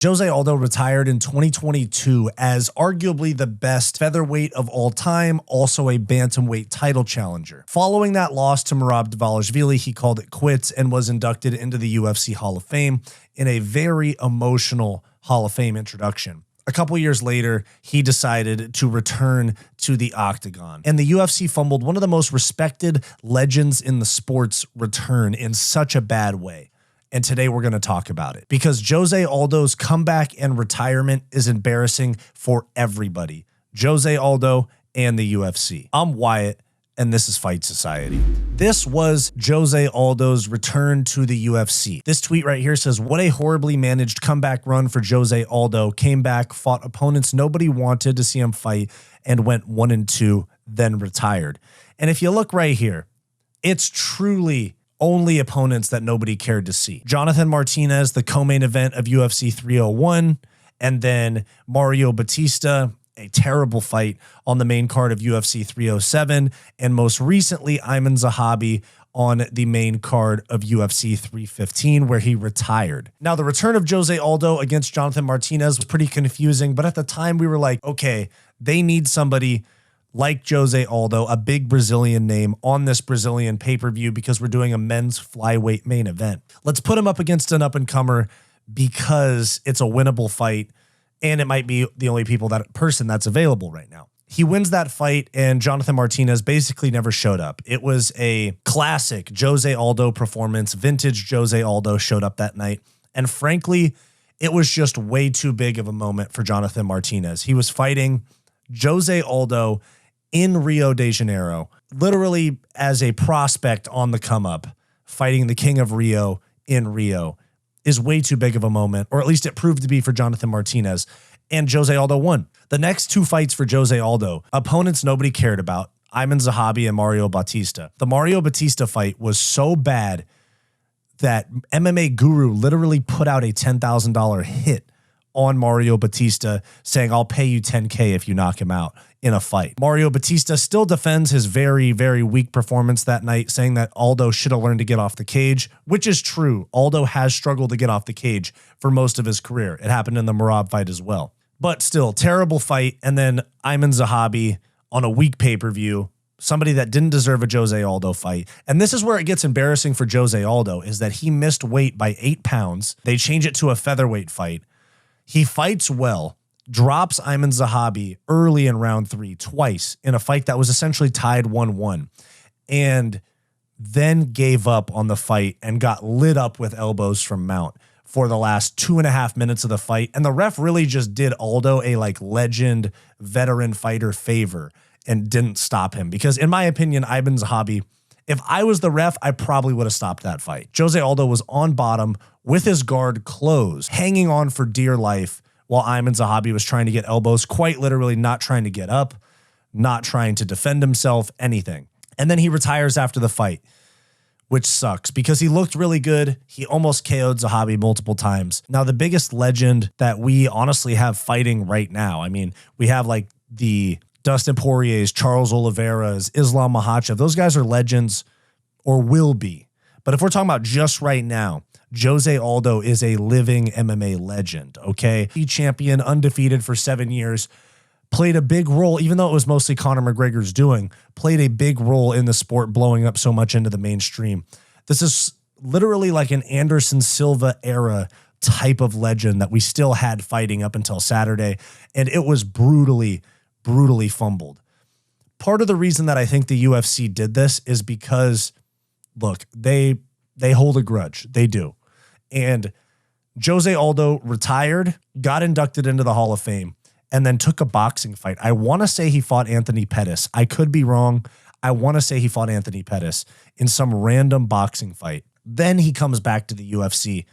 Jose Aldo retired in 2022 as arguably the best featherweight of all time, also a bantamweight title challenger. Following that loss to Merab Dvalishvili, he called it quits and was inducted into the UFC Hall of Fame in a very emotional Hall of Fame introduction. A couple years later, he decided to return to the octagon. And the UFC fumbled one of the most respected legends in the sport's return in such a bad way. And today we're going to talk about it because Jose Aldo's comeback and retirement is embarrassing for everybody. Jose Aldo and the UFC. I'm Wyatt, and this is Fight Society. This was Jose Aldo's return to the UFC. This tweet right here says, what a horribly managed comeback run for Jose Aldo. Came back, fought opponents nobody wanted to see him fight, and went 1-2, then retired. And if you look right here, it's truly only opponents that nobody cared to see. Jonathan Martinez, the co-main event of UFC 301, and then Mario Batista, a terrible fight on the main card of UFC 307, and most recently Aiemann Zahabi on the main card of UFC 315, where he retired. Now, the return of Jose Aldo against Jonathan Martinez was pretty confusing, but at the time we were like, okay, they need somebody like Jose Aldo, a big Brazilian name, on this Brazilian pay-per-view because we're doing a men's flyweight main event. Let's put him up against an up-and-comer because it's a winnable fight, and it might be the only person that's available right now. He wins that fight, and Jonathan Martinez basically never showed up. It was a classic Jose Aldo performance. Vintage Jose Aldo showed up that night, and frankly, it was just way too big of a moment for Jonathan Martinez. He was fighting Jose Aldo in Rio de Janeiro, literally as a prospect on the come up, fighting the King of Rio in Rio is way too big of a moment, or at least it proved to be for Jonathan Martinez, and Jose Aldo won. The next two fights for Jose Aldo, opponents nobody cared about, Aiemann Zahabi and Mario Batista. The Mario Batista fight was so bad that MMA Guru literally put out a $10,000 hit on Mario Batista saying, I'll pay you $10K if you knock him out in a fight. Mario Batista still defends his very, very weak performance that night, saying that Aldo should have learned to get off the cage, which is true. Aldo has struggled to get off the cage for most of his career. It happened in the Merab fight as well. But still, terrible fight. And then Aiemann Zahabi on a weak pay-per-view, somebody that didn't deserve a Jose Aldo fight. And this is where it gets embarrassing for Jose Aldo, is that he missed weight by 8 pounds. They change it to a featherweight fight. He fights well, drops Aiemann Zahabi early in round 3 twice in a fight that was essentially tied 1-1, and then gave up on the fight and got lit up with elbows from Mount for the last 2.5 minutes of the fight. And the ref really just did Aldo a legend veteran fighter favor and didn't stop him, because in my opinion, Aiemann Zahabi, if I was the ref, I probably would have stopped that fight. Jose Aldo was on bottom with his guard closed, hanging on for dear life, while Aiemann Zahabi was trying to get elbows, quite literally not trying to get up, not trying to defend himself, anything. And then he retires after the fight, which sucks because he looked really good. He almost KO'd Zahabi multiple times. Now, the biggest legend that we honestly have fighting right now, I mean, we have the Dustin Poirier's, Charles Oliveira's, Islam Makhachev. Those guys are legends, or will be. But if we're talking about just right now, Jose Aldo is a living MMA legend, okay? He champion, undefeated for 7 years, played a big role, even though it was mostly Conor McGregor's doing, played a big role in the sport, blowing up so much into the mainstream. This is literally like an Anderson Silva era type of legend that we still had fighting up until Saturday, and it was brutally fumbled. Part of the reason that I think the UFC did this is because, look, they hold a grudge. They do. And Jose Aldo retired, got inducted into the Hall of Fame, and then took a boxing fight. I want to say he fought Anthony Pettis. I could be wrong. I want to say he fought Anthony Pettis in some random boxing fight. Then he comes back to the UFC.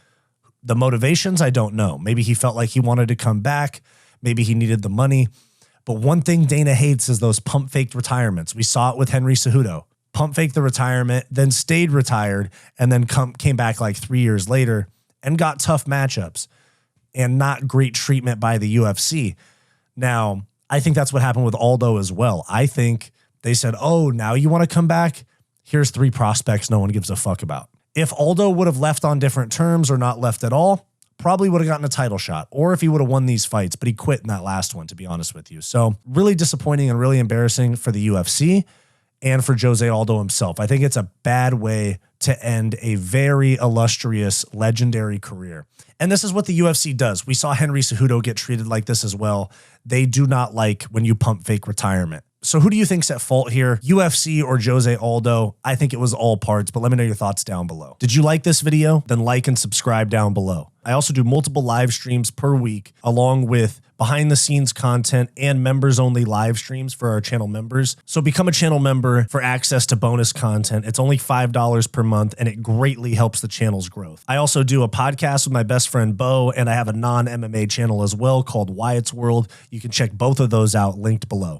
The motivations, I don't know. Maybe he felt like he wanted to come back. Maybe he needed the money. But one thing Dana hates is those pump-faked retirements. We saw it with Henry Cejudo. Pump-faked the retirement, then stayed retired, and then came back 3 years later and got tough matchups and not great treatment by the UFC. Now, I think that's what happened with Aldo as well. I think they said, oh, now you want to come back? Here's 3 prospects no one gives a fuck about. If Aldo would have left on different terms or not left at all, probably would have gotten a title shot, or if he would have won these fights, but he quit in that last one, to be honest with you. So really disappointing and really embarrassing for the UFC and for Jose Aldo himself. I think it's a bad way to end a very illustrious, legendary career. And this is what the UFC does. We saw Henry Cejudo get treated like this as well. They do not like when you pump fake retirement. So who do you think's at fault here? UFC or Jose Aldo? I think it was all parts, but let me know your thoughts down below. Did you like this video? Then like and subscribe down below. I also do multiple live streams per week, along with behind the scenes content and members only live streams for our channel members. So become a channel member for access to bonus content. It's only $5 per month and it greatly helps the channel's growth. I also do a podcast with my best friend Bo, and I have a non-MMA channel as well called Wyatt's World. You can check both of those out linked below.